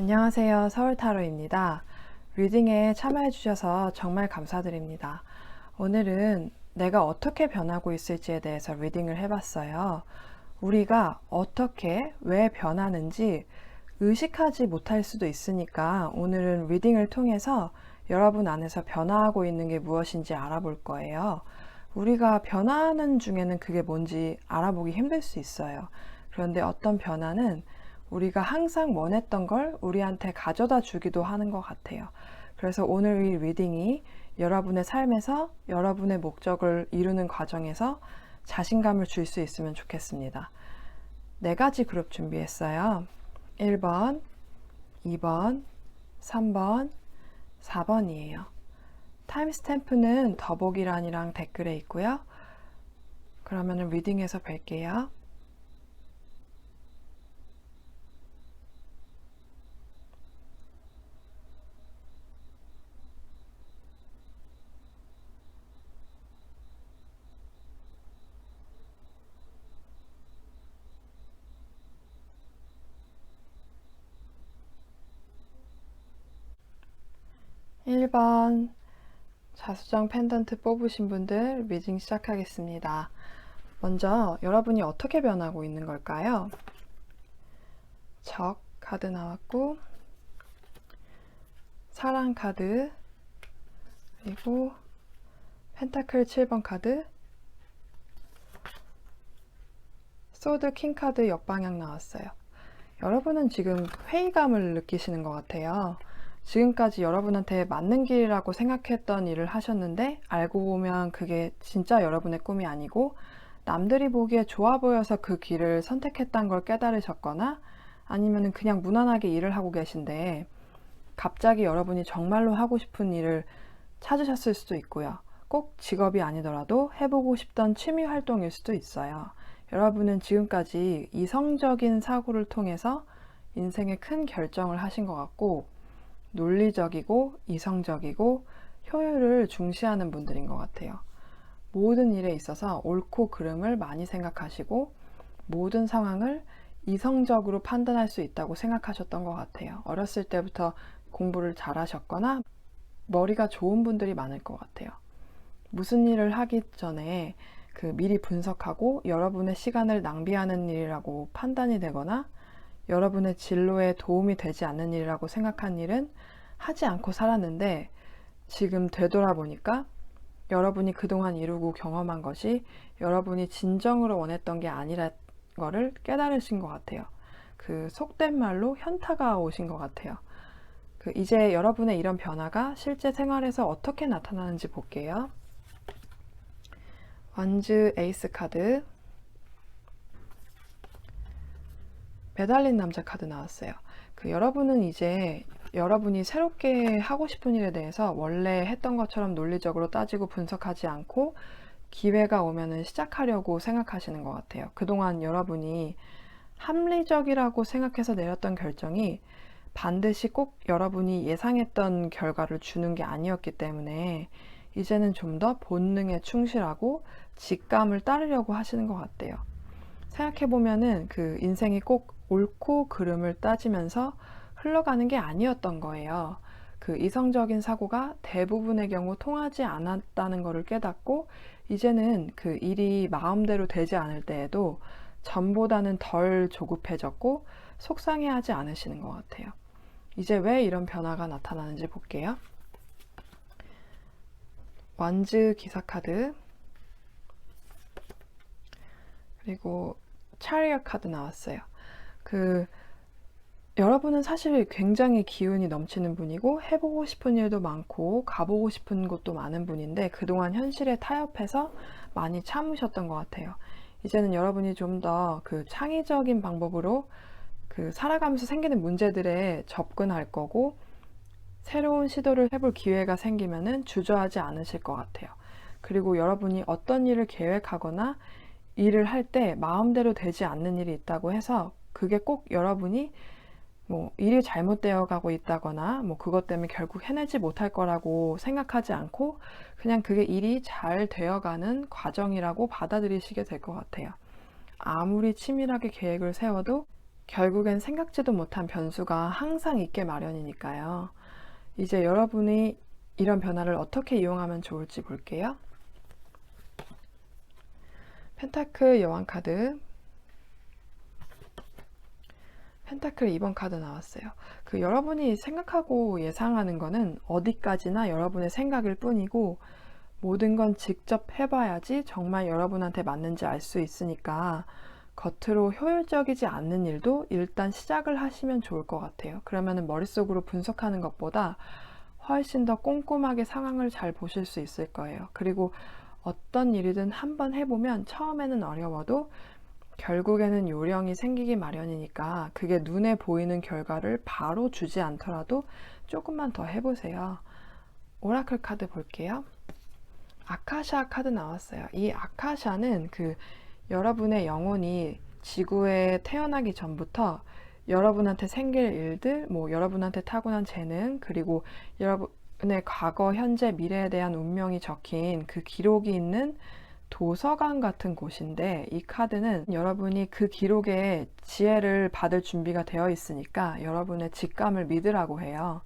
안녕하세요. 서울타로입니다. 리딩에 참여해 주셔서 정말 감사드립니다. 오늘은 내가 어떻게 변하고 있을지에 대해서 리딩을 해봤어요. 우리가 어떻게, 왜 변하는지 의식하지 못할 수도 있으니까 오늘은 리딩을 통해서 여러분 안에서 변화하고 있는 게 무엇인지 알아볼 거예요. 우리가 변화하는 중에는 그게 뭔지 알아보기 힘들 수 있어요. 그런데 어떤 변화는 우리가 항상 원했던 걸 우리한테 가져다 주기도 하는 것 같아요. 그래서 오늘 이 리딩이 여러분의 삶에서 여러분의 목적을 이루는 과정에서 자신감을 줄 수 있으면 좋겠습니다. 4가지 그룹 준비했어요. 1번, 2번, 3번, 4번이에요. 타임스탬프는 더보기란이랑 댓글에 있고요. 그러면 리딩에서 뵐게요. 1번 자수정 펜던트 뽑으신 분들 리딩 시작하겠습니다. 먼저 여러분이 어떻게 변하고 있는 걸까요? 적 카드 나왔고 사랑 카드 그리고 펜타클 7번 카드 소드 킹 카드 역방향 나왔어요. 여러분은 지금 회의감을 느끼시는 것 같아요. 지금까지 여러분한테 맞는 길이라고 생각했던 일을 하셨는데 알고 보면 그게 진짜 여러분의 꿈이 아니고 남들이 보기에 좋아 보여서 그 길을 선택했던 걸 깨달으셨거나 아니면 그냥 무난하게 일을 하고 계신데 갑자기 여러분이 정말로 하고 싶은 일을 찾으셨을 수도 있고요. 꼭 직업이 아니더라도 해보고 싶던 취미 활동일 수도 있어요. 여러분은 지금까지 이성적인 사고를 통해서 인생에 큰 결정을 하신 것 같고 논리적이고 이성적이고 효율을 중시하는 분들인 것 같아요. 모든 일에 있어서 옳고 그름을 많이 생각하시고 모든 상황을 이성적으로 판단할 수 있다고 생각하셨던 것 같아요. 어렸을 때부터 공부를 잘하셨거나 머리가 좋은 분들이 많을 것 같아요. 무슨 일을 하기 전에 미리 분석하고 여러분의 시간을 낭비하는 일이라고 판단이 되거나 여러분의 진로에 도움이 되지 않는 일이라고 생각한 일은 하지 않고 살았는데 지금 되돌아보니까 여러분이 그동안 이루고 경험한 것이 여러분이 진정으로 원했던 게 아니라 거를 깨달으신 것 같아요. 속된 말로 현타가 오신 것 같아요. 이제 여러분의 이런 변화가 실제 생활에서 어떻게 나타나는지 볼게요. 완즈 에이스 카드 매달린 남자 카드 나왔어요. 여러분은 이제 여러분이 새롭게 하고 싶은 일에 대해서 원래 했던 것처럼 논리적으로 따지고 분석하지 않고 기회가 오면은 시작하려고 생각하시는 것 같아요. 그동안 여러분이 합리적이라고 생각해서 내렸던 결정이 반드시 꼭 여러분이 예상했던 결과를 주는 게 아니었기 때문에 이제는 좀 더 본능에 충실하고 직감을 따르려고 하시는 것 같아요. 생각해보면은 인생이 꼭 옳고 그름을 따지면서 흘러가는 게 아니었던 거예요. 이성적인 사고가 대부분의 경우 통하지 않았다는 것을 깨닫고 이제는 일이 마음대로 되지 않을 때에도 전보다는 덜 조급해졌고 속상해하지 않으시는 것 같아요. 이제 왜 이런 변화가 나타나는지 볼게요. 완즈 기사 카드 그리고 차리엇 카드 나왔어요. 여러분은 사실 굉장히 기운이 넘치는 분이고 해보고 싶은 일도 많고 가보고 싶은 곳도 많은 분인데 그동안 현실에 타협해서 많이 참으셨던 것 같아요. 이제는 여러분이 좀 더 창의적인 방법으로 살아가면서 생기는 문제들에 접근할 거고 새로운 시도를 해볼 기회가 생기면은 주저하지 않으실 것 같아요. 그리고 여러분이 어떤 일을 계획하거나 일을 할 때 마음대로 되지 않는 일이 있다고 해서 그게 꼭 여러분이 일이 잘못되어 가고 있다거나 그것 때문에 결국 해내지 못할 거라고 생각하지 않고 그냥 그게 일이 잘 되어가는 과정이라고 받아들이시게 될 것 같아요. 아무리 치밀하게 계획을 세워도 결국엔 생각지도 못한 변수가 항상 있게 마련이니까요. 이제 여러분이 이런 변화를 어떻게 이용하면 좋을지 볼게요. 펜타클 여왕 카드, 펜타클 2번 카드 나왔어요. 여러분이 생각하고 예상하는 거는 어디까지나 여러분의 생각일 뿐이고, 모든 건 직접 해봐야지 정말 여러분한테 맞는지 알 수 있으니까 겉으로 효율적이지 않는 일도 일단 시작을 하시면 좋을 것 같아요. 그러면은 머릿속으로 분석하는 것보다 훨씬 더 꼼꼼하게 상황을 잘 보실 수 있을 거예요. 그리고 어떤 일이든 한번 해보면 처음에는 어려워도 결국에는 요령이 생기기 마련이니까 그게 눈에 보이는 결과를 바로 주지 않더라도 조금만 더 해보세요. 오라클 카드 볼게요. 아카샤 카드 나왔어요. 이 아카샤는 여러분의 영혼이 지구에 태어나기 전부터 여러분한테 생길 일들, 여러분한테 타고난 재능, 그리고 여러분의 과거, 현재, 미래에 대한 운명이 적힌 그 기록이 있는 도서관 같은 곳인데, 이 카드는 여러분이 그 기록에 지혜를 받을 준비가 되어 있으니까 여러분의 직감을 믿으라고 해요.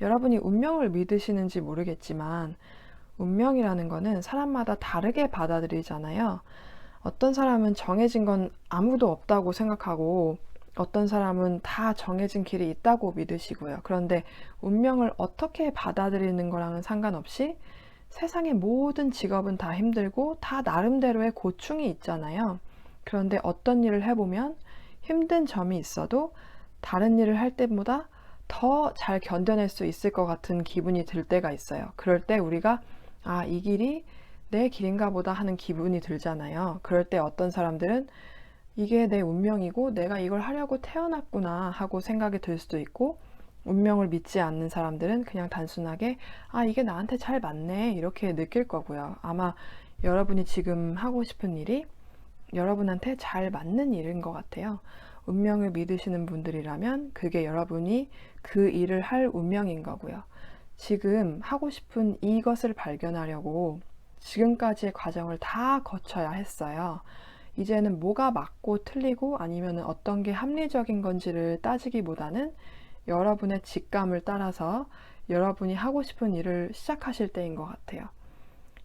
여러분이 운명을 믿으시는지 모르겠지만 운명이라는 거는 사람마다 다르게 받아들이잖아요. 어떤 사람은 정해진 건 아무도 없다고 생각하고 어떤 사람은 다 정해진 길이 있다고 믿으시고요. 그런데 운명을 어떻게 받아들이는 거랑은 상관없이 세상의 모든 직업은 다 힘들고 다 나름대로의 고충이 있잖아요. 그런데 어떤 일을 해보면 힘든 점이 있어도 다른 일을 할 때보다 더 잘 견뎌낼 수 있을 것 같은 기분이 들 때가 있어요. 그럴 때 우리가 이 길이 내 길인가 보다 하는 기분이 들잖아요. 그럴 때 어떤 사람들은 이게 내 운명이고 내가 이걸 하려고 태어났구나 하고 생각이 들 수도 있고, 운명을 믿지 않는 사람들은 그냥 단순하게 이게 나한테 잘 맞네 이렇게 느낄 거고요. 아마 여러분이 지금 하고 싶은 일이 여러분한테 잘 맞는 일인 것 같아요. 운명을 믿으시는 분들이라면 그게 여러분이 그 일을 할 운명인 거고요. 지금 하고 싶은 이것을 발견하려고 지금까지의 과정을 다 거쳐야 했어요. 이제는 뭐가 맞고 틀리고 아니면 어떤 게 합리적인 건지를 따지기보다는 여러분의 직감을 따라서 여러분이 하고 싶은 일을 시작하실 때인 것 같아요.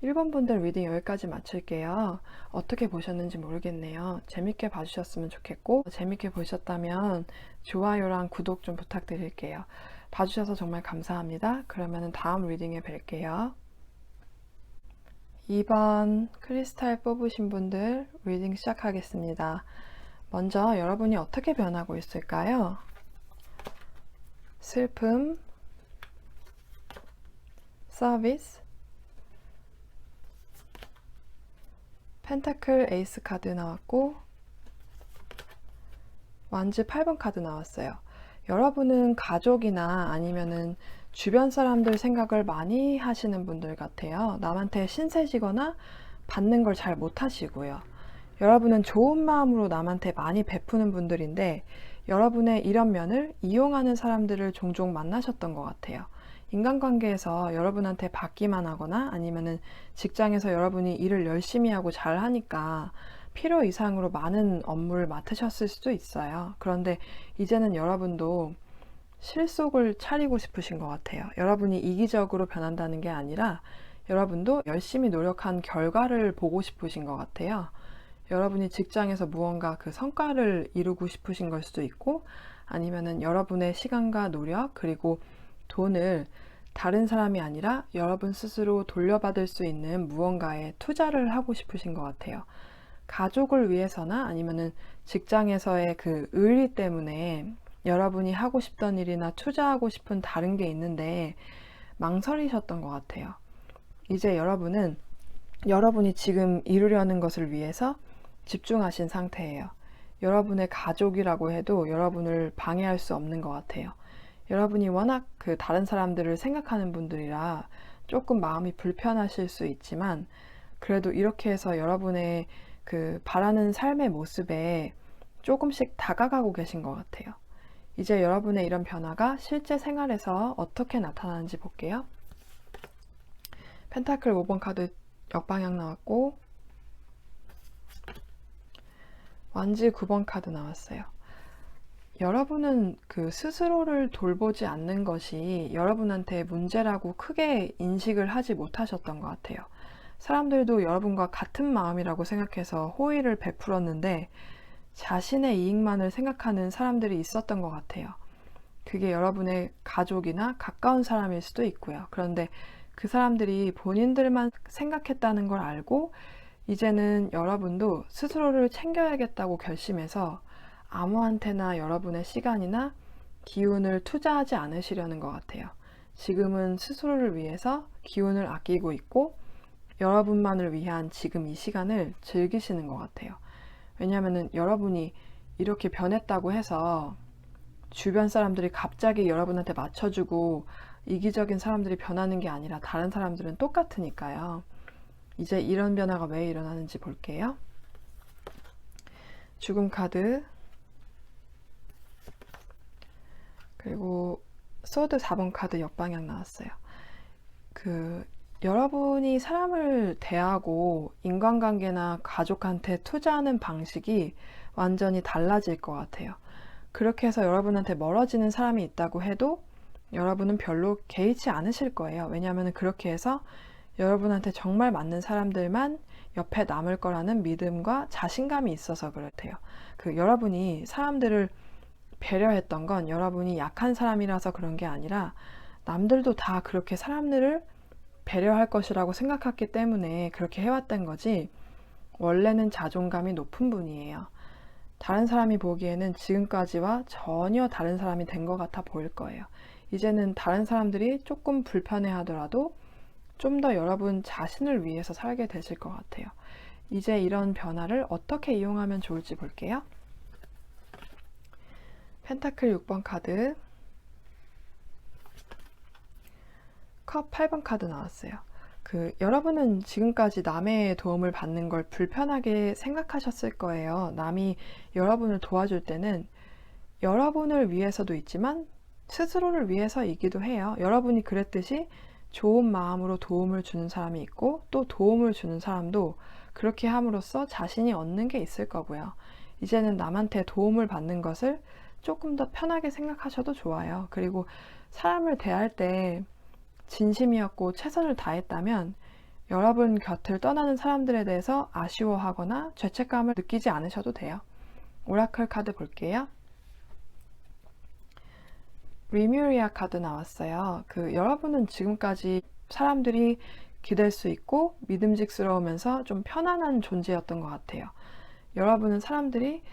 1번 분들 리딩 여기까지 마칠게요. 어떻게 보셨는지 모르겠네요. 재밌게 봐주셨으면 좋겠고, 재밌게 보셨다면 좋아요랑 구독 좀 부탁드릴게요. 봐주셔서 정말 감사합니다. 그러면 다음 리딩에 뵐게요. 2번 크리스탈 뽑으신 분들 리딩 시작하겠습니다. 먼저 여러분이 어떻게 변하고 있을까요? 슬픔, 서비스, 펜타클 에이스 카드 나왔고 완즈 8번 카드 나왔어요. 여러분은 가족이나 아니면은 주변 사람들 생각을 많이 하시는 분들 같아요. 남한테 신세지거나 받는 걸 잘 못하시고요. 여러분은 좋은 마음으로 남한테 많이 베푸는 분들인데 여러분의 이런 면을 이용하는 사람들을 종종 만나셨던 것 같아요. 인간관계에서 여러분한테 받기만 하거나 아니면은 직장에서 여러분이 일을 열심히 하고 잘 하니까 필요 이상으로 많은 업무를 맡으셨을 수도 있어요. 그런데 이제는 여러분도 실속을 차리고 싶으신 것 같아요. 여러분이 이기적으로 변한다는 게 아니라 여러분도 열심히 노력한 결과를 보고 싶으신 것 같아요. 여러분이 직장에서 무언가 그 성과를 이루고 싶으신 걸 수도 있고, 아니면은 여러분의 시간과 노력 그리고 돈을 다른 사람이 아니라 여러분 스스로 돌려받을 수 있는 무언가에 투자를 하고 싶으신 것 같아요. 가족을 위해서나 아니면은 직장에서의 그 의리 때문에 여러분이 하고 싶던 일이나 투자하고 싶은 다른 게 있는데 망설이셨던 것 같아요. 이제 여러분은 여러분이 지금 이루려는 것을 위해서 집중하신 상태예요. 여러분의 가족이라고 해도 여러분을 방해할 수 없는 것 같아요. 여러분이 워낙 다른 사람들을 생각하는 분들이라 조금 마음이 불편하실 수 있지만 그래도 이렇게 해서 여러분의 바라는 삶의 모습에 조금씩 다가가고 계신 것 같아요. 이제 여러분의 이런 변화가 실제 생활에서 어떻게 나타나는지 볼게요. 펜타클 5번 카드 역방향 나왔고 완즈 9번 카드 나왔어요. 여러분은 그 스스로를 돌보지 않는 것이 여러분한테 문제라고 크게 인식을 하지 못하셨던 것 같아요. 사람들도 여러분과 같은 마음이라고 생각해서 호의를 베풀었는데 자신의 이익만을 생각하는 사람들이 있었던 것 같아요. 그게 여러분의 가족이나 가까운 사람일 수도 있고요. 그런데 그 사람들이 본인들만 생각했다는 걸 알고 이제는 여러분도 스스로를 챙겨야겠다고 결심해서 아무한테나 여러분의 시간이나 기운을 투자하지 않으시려는 것 같아요. 지금은 스스로를 위해서 기운을 아끼고 있고 여러분만을 위한 지금 이 시간을 즐기시는 것 같아요. 왜냐하면 여러분이 이렇게 변했다고 해서 주변 사람들이 갑자기 여러분한테 맞춰주고 이기적인 사람들이 변하는 게 아니라 다른 사람들은 똑같으니까요. 이제 이런 변화가 왜 일어나는지 볼게요. 죽음 카드, 그리고 소드 4번 카드 역방향 나왔어요. 여러분이 사람을 대하고 인간관계나 가족한테 투자하는 방식이 완전히 달라질 것 같아요. 그렇게 해서 여러분한테 멀어지는 사람이 있다고 해도 여러분은 별로 개의치 않으실 거예요. 왜냐하면 그렇게 해서 여러분한테 정말 맞는 사람들만 옆에 남을 거라는 믿음과 자신감이 있어서 그렇대요. 여러분이 사람들을 배려했던 건 여러분이 약한 사람이라서 그런 게 아니라 남들도 다 그렇게 사람들을 배려할 것이라고 생각했기 때문에 그렇게 해왔던 거지, 원래는 자존감이 높은 분이에요. 다른 사람이 보기에는 지금까지와 전혀 다른 사람이 된 것 같아 보일 거예요. 이제는 다른 사람들이 조금 불편해 하더라도 좀 더 여러분 자신을 위해서 살게 되실 것 같아요. 이제 이런 변화를 어떻게 이용하면 좋을지 볼게요. 펜타클 6번 카드, 컵 8번 카드 나왔어요. 여러분은 지금까지 남의 도움을 받는 걸 불편하게 생각하셨을 거예요. 남이 여러분을 도와줄 때는 여러분을 위해서도 있지만 스스로를 위해서이기도 해요. 여러분이 그랬듯이 좋은 마음으로 도움을 주는 사람이 있고 또 도움을 주는 사람도 그렇게 함으로써 자신이 얻는 게 있을 거고요. 이제는 남한테 도움을 받는 것을 조금 더 편하게 생각하셔도 좋아요. 그리고 사람을 대할 때 진심이었고 최선을 다했다면 여러분 곁을 떠나는 사람들에 대해서 아쉬워하거나 죄책감을 느끼지 않으셔도 돼요. 오라클 카드 볼게요. 리뮤리아 카드 나왔어요. 여러분은 지금까지 사람들이 기댈 수 있고 믿음직스러우면서 좀 편안한 존재였던 것 같아요. 여러분은 사람들이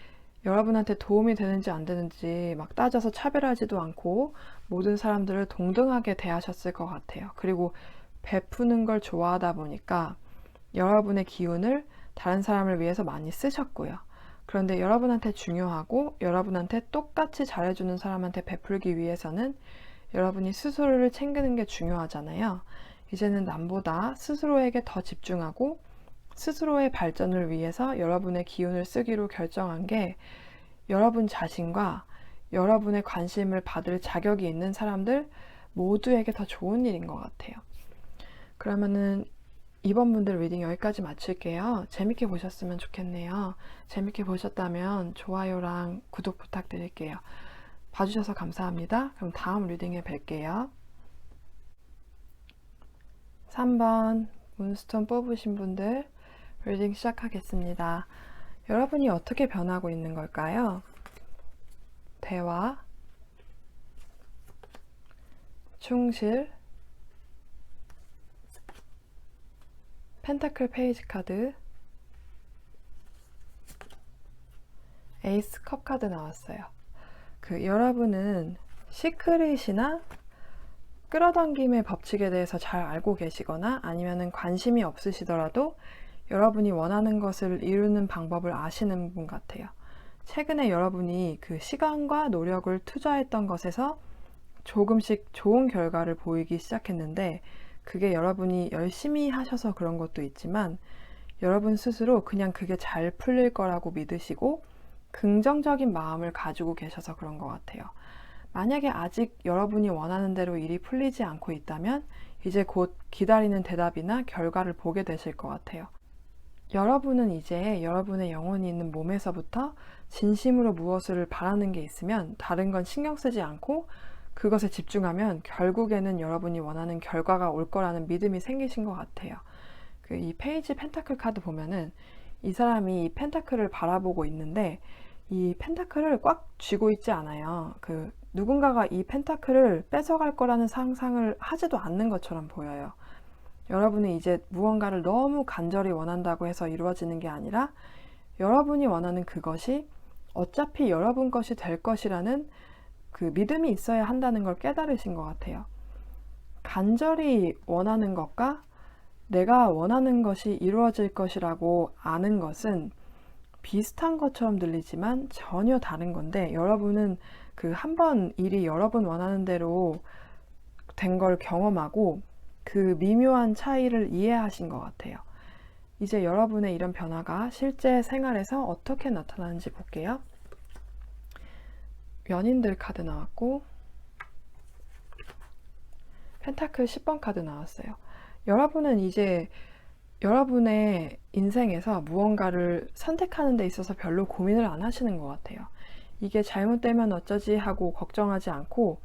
여러분한테 도움이 되는지 안 되는지 막 따져서 차별하지도 않고 모든 사람들을 동등하게 대하셨을 것 같아요. 그리고 베푸는 걸 좋아하다 보니까 여러분의 기운을 다른 사람을 위해서 많이 쓰셨고요. 그런데 여러분한테 중요하고 여러분한테 똑같이 잘해주는 사람한테 베풀기 위해서는 여러분이 스스로를 챙기는 게 중요하잖아요. 이제는 남보다 스스로에게 더 집중하고 스스로의 발전을 위해서 여러분의 기운을 쓰기로 결정한 게 여러분 자신과 여러분의 관심을 받을 자격이 있는 사람들 모두에게 더 좋은 일인 것 같아요. 그러면은 이번 분들 리딩 여기까지 마칠게요. 재밌게 보셨으면 좋겠네요. 재밌게 보셨다면 좋아요랑 구독 부탁드릴게요. 봐주셔서 감사합니다. 그럼 다음 리딩에 뵐게요. 3번 문스톤 뽑으신 분들 리딩 시작하겠습니다. 여러분이 어떻게 변하고 있는 걸까요? 대화, 충실, 펜타클 페이지 카드, 에이스 컵 카드 나왔어요. 여러분은 시크릿이나 끌어당김의 법칙에 대해서 잘 알고 계시거나 아니면 관심이 없으시더라도 여러분이 원하는 것을 이루는 방법을 아시는 분 같아요. 최근에 여러분이 시간과 노력을 투자했던 것에서 조금씩 좋은 결과를 보이기 시작했는데 그게 여러분이 열심히 하셔서 그런 것도 있지만 여러분 스스로 그냥 그게 잘 풀릴 거라고 믿으시고 긍정적인 마음을 가지고 계셔서 그런 것 같아요. 만약에 아직 여러분이 원하는 대로 일이 풀리지 않고 있다면 이제 곧 기다리는 대답이나 결과를 보게 되실 것 같아요. 여러분은 이제 여러분의 영혼이 있는 몸에서부터 진심으로 무엇을 바라는 게 있으면 다른 건 신경 쓰지 않고 그것에 집중하면 결국에는 여러분이 원하는 결과가 올 거라는 믿음이 생기신 것 같아요. 이 페이지 펜타클 카드 보면은 이 사람이 이 펜타클을 바라보고 있는데 이 펜타클을 꽉 쥐고 있지 않아요. 누군가가 이 펜타클을 뺏어갈 거라는 상상을 하지도 않는 것처럼 보여요. 여러분이 이제 무언가를 너무 간절히 원한다고 해서 이루어지는 게 아니라 여러분이 원하는 그것이 어차피 여러분 것이 될 것이라는 그 믿음이 있어야 한다는 걸 깨달으신 것 같아요. 간절히 원하는 것과 내가 원하는 것이 이루어질 것이라고 아는 것은 비슷한 것처럼 들리지만 전혀 다른 건데, 여러분은 한 번 일이 여러분 원하는 대로 된 걸 경험하고 그 미묘한 차이를 이해하신 것 같아요. 이제 여러분의 이런 변화가 실제 생활에서 어떻게 나타나는지 볼게요. 연인들 카드 나왔고 펜타클 10번 카드 나왔어요. 여러분은 이제 여러분의 인생에서 무언가를 선택하는 데 있어서 별로 고민을 안 하시는 것 같아요. 이게 잘못되면 어쩌지 하고 걱정하지 않고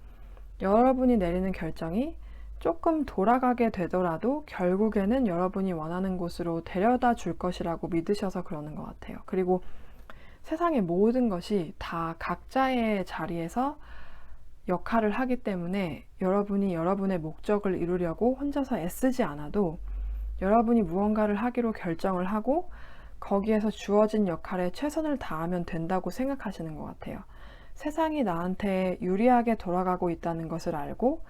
여러분이 내리는 결정이 조금 돌아가게 되더라도 결국에는 여러분이 원하는 곳으로 데려다 줄 것이라고 믿으셔서 그러는 것 같아요. 그리고 세상의 모든 것이 다 각자의 자리에서 역할을 하기 때문에 여러분이 여러분의 목적을 이루려고 혼자서 애쓰지 않아도 여러분이 무언가를 하기로 결정을 하고 거기에서 주어진 역할에 최선을 다하면 된다고 생각하시는 것 같아요. 세상이 나한테 유리하게 돌아가고 있다는 것을 알고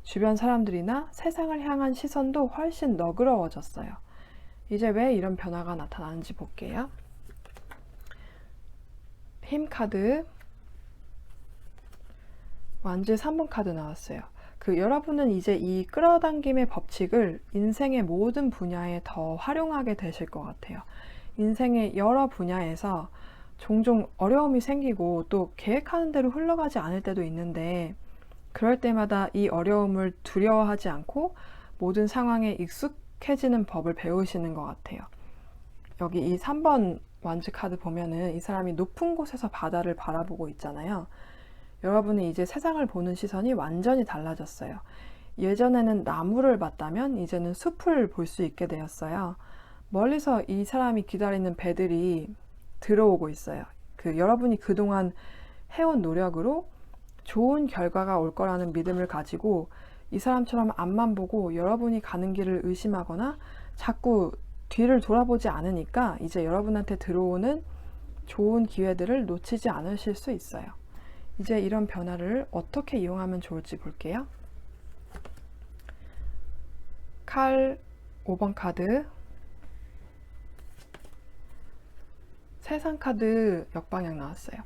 주변 사람들이나 세상을 향한 시선도 훨씬 너그러워졌어요. 이제 왜 이런 변화가 나타나는지 볼게요. 힘 카드, 완즈 3번 카드 나왔어요. 여러분은 이제 이 끌어당김의 법칙을 인생의 모든 분야에 더 활용하게 되실 것 같아요. 인생의 여러 분야에서 종종 어려움이 생기고 또 계획하는 대로 흘러가지 않을 때도 있는데, 그럴 때마다 이 어려움을 두려워하지 않고 모든 상황에 익숙해지는 법을 배우시는 것 같아요. 여기 이 3번 완즈 카드 보면은 이 사람이 높은 곳에서 바다를 바라보고 있잖아요. 여러분은 이제 세상을 보는 시선이 완전히 달라졌어요. 예전에는 나무를 봤다면 이제는 숲을 볼 수 있게 되었어요. 멀리서 이 사람이 기다리는 배들이 들어오고 있어요. 여러분이 그동안 해온 노력으로 좋은 결과가 올 거라는 믿음을 가지고 이 사람처럼 앞만 보고 여러분이 가는 길을 의심하거나 자꾸 뒤를 돌아보지 않으니까 이제 여러분한테 들어오는 좋은 기회들을 놓치지 않으실 수 있어요. 이제 이런 변화를 어떻게 이용하면 좋을지 볼게요. 칼 5번 카드, 세상 카드 역방향 나왔어요.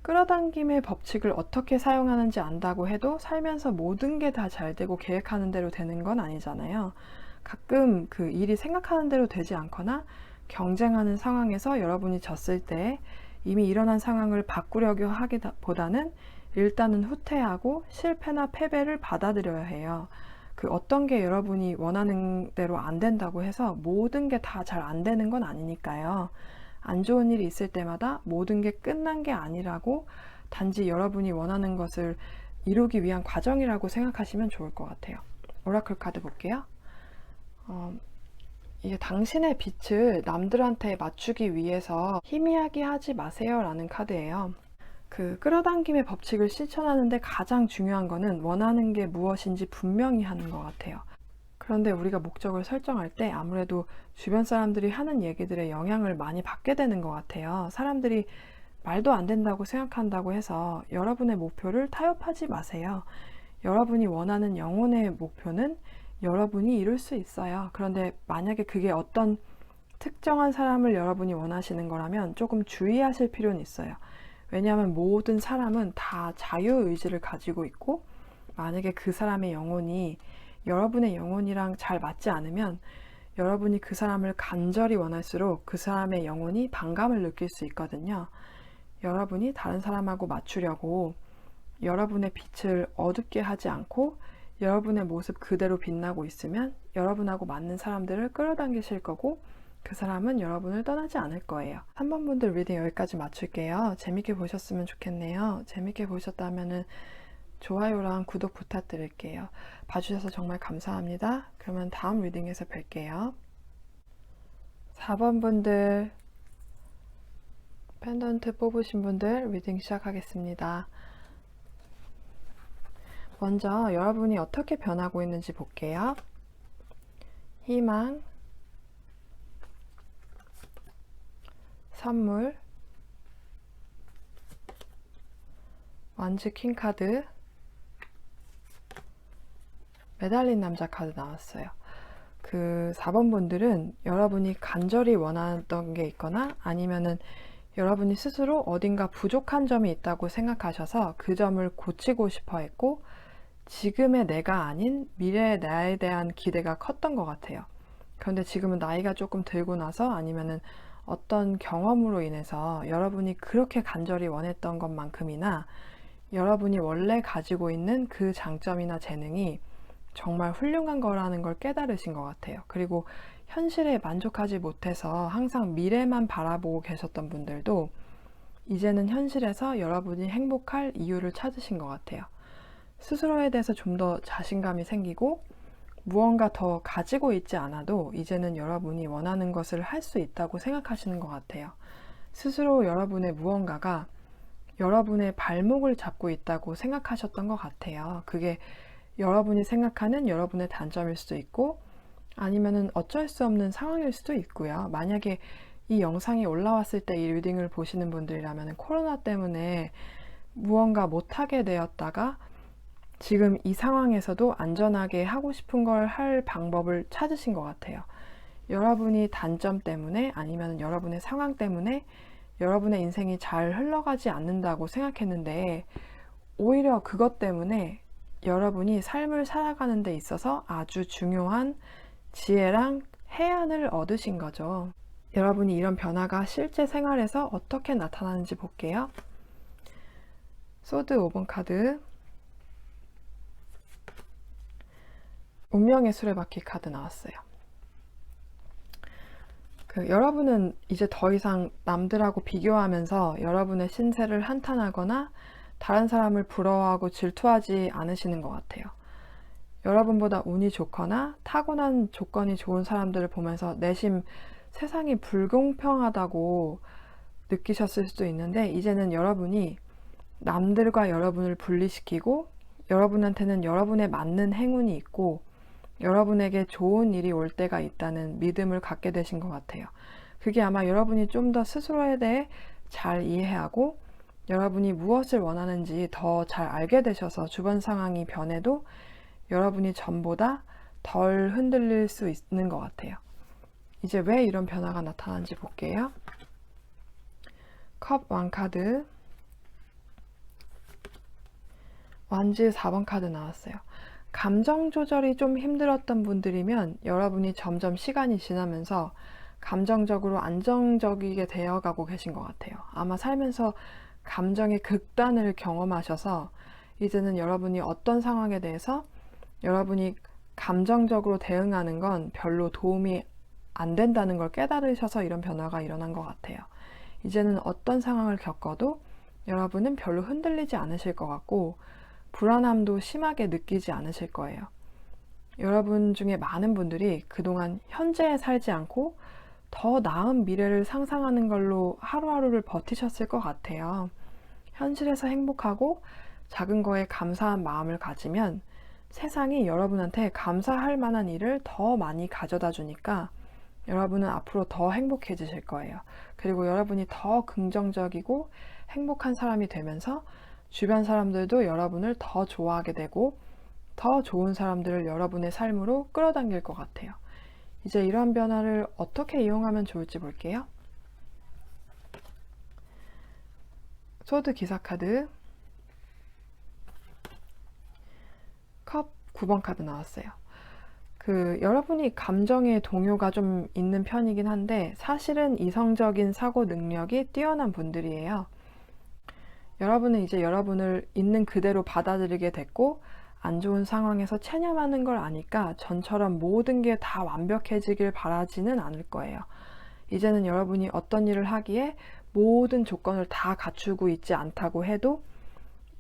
끌어당김의 법칙을 어떻게 사용하는지 안다고 해도 살면서 모든 게 다 잘 되고 계획하는 대로 되는 건 아니잖아요. 가끔 일이 생각하는 대로 되지 않거나 경쟁하는 상황에서 여러분이 졌을 때 이미 일어난 상황을 바꾸려고 하기보다는 일단은 후퇴하고 실패나 패배를 받아들여야 해요. 어떤 게 여러분이 원하는 대로 안 된다고 해서 모든 게 다 잘 안 되는 건 아니니까요. 안 좋은 일이 있을 때마다 모든 게 끝난 게 아니라고, 단지 여러분이 원하는 것을 이루기 위한 과정이라고 생각하시면 좋을 것 같아요. 오라클 카드 볼게요. 이게 당신의 빛을 남들한테 맞추기 위해서 희미하게 하지 마세요 라는 카드예요. 끌어당김의 법칙을 실천하는데 가장 중요한 거는 원하는 게 무엇인지 분명히 하는 것 같아요. 그런데 우리가 목적을 설정할 때 아무래도 주변 사람들이 하는 얘기들에 영향을 많이 받게 되는 것 같아요. 사람들이 말도 안 된다고 생각한다고 해서 여러분의 목표를 타협하지 마세요. 여러분이 원하는 영혼의 목표는 여러분이 이룰 수 있어요. 그런데 만약에 그게 어떤 특정한 사람을 여러분이 원하시는 거라면 조금 주의하실 필요는 있어요. 왜냐하면 모든 사람은 다 자유의지를 가지고 있고, 만약에 그 사람의 영혼이 여러분의 영혼이랑 잘 맞지 않으면 여러분이 그 사람을 간절히 원할수록 그 사람의 영혼이 반감을 느낄 수 있거든요. 여러분이 다른 사람하고 맞추려고 여러분의 빛을 어둡게 하지 않고 여러분의 모습 그대로 빛나고 있으면 여러분하고 맞는 사람들을 끌어당기실 거고 그 사람은 여러분을 떠나지 않을 거예요. 3번 분들 리딩 여기까지 마칠게요. 재밌게 보셨으면 좋겠네요. 재밌게 보셨다면 좋아요랑 구독 부탁드릴게요. 봐주셔서 정말 감사합니다. 그러면 다음 리딩에서 뵐게요. 4번 분들 펜던트 뽑으신 분들 리딩 시작하겠습니다. 먼저 여러분이 어떻게 변하고 있는지 볼게요. 희망, 선물, 완즈 퀸 카드, 매달린 남자 카드 나왔어요. 그 4번 분들은 여러분이 간절히 원하던 게 있거나 아니면은 여러분이 스스로 어딘가 부족한 점이 있다고 생각하셔서 그 점을 고치고 싶어 했고 지금의 내가 아닌 미래의 나에 대한 기대가 컸던 것 같아요. 그런데 지금은 나이가 조금 들고 나서 아니면은 어떤 경험으로 인해서 여러분이 그렇게 간절히 원했던 것만큼이나 여러분이 원래 가지고 있는 그 장점이나 재능이 정말 훌륭한 거라는 걸 깨달으신 것 같아요. 그리고 현실에 만족하지 못해서 항상 미래만 바라보고 계셨던 분들도 이제는 현실에서 여러분이 행복할 이유를 찾으신 것 같아요. 스스로에 대해서 좀 더 자신감이 생기고 무언가 더 가지고 있지 않아도 이제는 여러분이 원하는 것을 할 수 있다고 생각하시는 것 같아요. 스스로 여러분의 무언가가 여러분의 발목을 잡고 있다고 생각하셨던 것 같아요. 그게 여러분이 생각하는 여러분의 단점일 수도 있고 아니면은 어쩔 수 없는 상황일 수도 있고요. 만약에 이 영상이 올라왔을 때 이 리딩을 보시는 분들이라면 코로나 때문에 무언가 못하게 되었다가 지금 이 상황에서도 안전하게 하고 싶은 걸 할 방법을 찾으신 것 같아요. 여러분이 단점 때문에 아니면 여러분의 상황 때문에 여러분의 인생이 잘 흘러가지 않는다고 생각했는데 오히려 그것 때문에 여러분이 삶을 살아가는 데 있어서 아주 중요한 지혜랑 해안을 얻으신 거죠. 여러분이 이런 변화가 실제 생활에서 어떻게 나타나는지 볼게요. 소드 5번 카드, 운명의 수레바퀴 카드 나왔어요. 여러분은 이제 더 이상 남들하고 비교하면서 여러분의 신세를 한탄하거나 다른 사람을 부러워하고 질투하지 않으시는 것 같아요. 여러분보다 운이 좋거나 타고난 조건이 좋은 사람들을 보면서 내심 세상이 불공평하다고 느끼셨을 수도 있는데 이제는 여러분이 남들과 여러분을 분리시키고 여러분한테는 여러분에 맞는 행운이 있고 여러분에게 좋은 일이 올 때가 있다는 믿음을 갖게 되신 것 같아요. 그게 아마 여러분이 좀 더 스스로에 대해 잘 이해하고 여러분이 무엇을 원하는지 더 잘 알게 되셔서 주변 상황이 변해도 여러분이 전보다 덜 흔들릴 수 있는 것 같아요. 이제 왜 이런 변화가 나타나는지 볼게요. 컵 1 카드, 완즈 4번 카드 나왔어요. 감정 조절이 좀 힘들었던 분들이면 여러분이 점점 시간이 지나면서 감정적으로 안정적이게 되어가고 계신 것 같아요. 아마 살면서 감정의 극단을 경험하셔서 이제는 여러분이 어떤 상황에 대해서 여러분이 감정적으로 대응하는 건 별로 도움이 안 된다는 걸 깨달으셔서 이런 변화가 일어난 것 같아요. 이제는 어떤 상황을 겪어도 여러분은 별로 흔들리지 않으실 것 같고 불안함도 심하게 느끼지 않으실 거예요. 여러분 중에 많은 분들이 그동안 현재에 살지 않고 더 나은 미래를 상상하는 걸로 하루하루를 버티셨을 것 같아요. 현실에서 행복하고 작은 거에 감사한 마음을 가지면 세상이 여러분한테 감사할 만한 일을 더 많이 가져다 주니까 여러분은 앞으로 더 행복해지실 거예요. 그리고 여러분이 더 긍정적이고 행복한 사람이 되면서 주변 사람들도 여러분을 더 좋아하게 되고 더 좋은 사람들을 여러분의 삶으로 끌어당길 것 같아요. 이제 이러한 변화를 어떻게 이용하면 좋을지 볼게요. 소드 기사 카드, 컵 9번 카드 나왔어요. 여러분이 감정의 동요가 좀 있는 편이긴 한데 사실은 이성적인 사고 능력이 뛰어난 분들이에요. 여러분은 이제 여러분을 있는 그대로 받아들이게 됐고 안 좋은 상황에서 체념하는 걸 아니까 전처럼 모든 게 다 완벽해지길 바라지는 않을 거예요. 이제는 여러분이 어떤 일을 하기에 모든 조건을 다 갖추고 있지 않다고 해도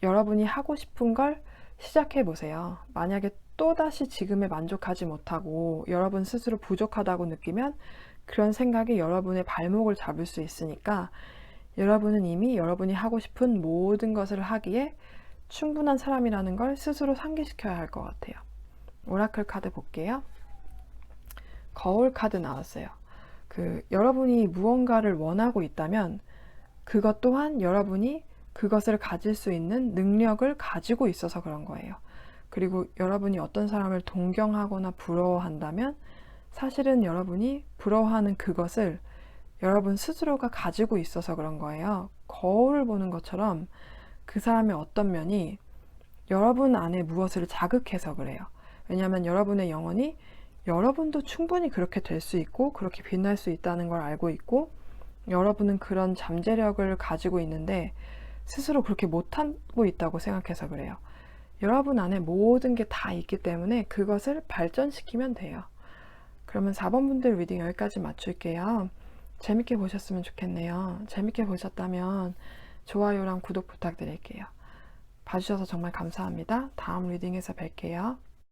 여러분이 하고 싶은 걸 시작해 보세요. 만약에 또다시 지금에 만족하지 못하고 여러분 스스로 부족하다고 느끼면 그런 생각이 여러분의 발목을 잡을 수 있으니까 여러분은 이미 여러분이 하고 싶은 모든 것을 하기에 충분한 사람이라는 걸 스스로 상기시켜야 할 것 같아요. 오라클 카드 볼게요. 거울 카드 나왔어요. 여러분이 무언가를 원하고 있다면 그것 또한 여러분이 그것을 가질 수 있는 능력을 가지고 있어서 그런 거예요. 그리고 여러분이 어떤 사람을 동경하거나 부러워한다면 사실은 여러분이 부러워하는 그것을 여러분 스스로가 가지고 있어서 그런 거예요. 거울을 보는 것처럼 그 사람의 어떤 면이 여러분 안에 무엇을 자극해서 그래요. 왜냐하면 여러분의 영혼이 여러분도 충분히 그렇게 될 수 있고 그렇게 빛날 수 있다는 걸 알고 있고 여러분은 그런 잠재력을 가지고 있는데 스스로 그렇게 못하고 있다고 생각해서 그래요. 여러분 안에 모든 게 다 있기 때문에 그것을 발전시키면 돼요. 그러면 4번 분들 리딩 여기까지 맞출게요. 재밌게 보셨으면 좋겠네요. 재밌게 보셨다면 좋아요랑 구독 부탁드릴게요. 봐주셔서 정말 감사합니다. 다음 리딩에서 뵐게요.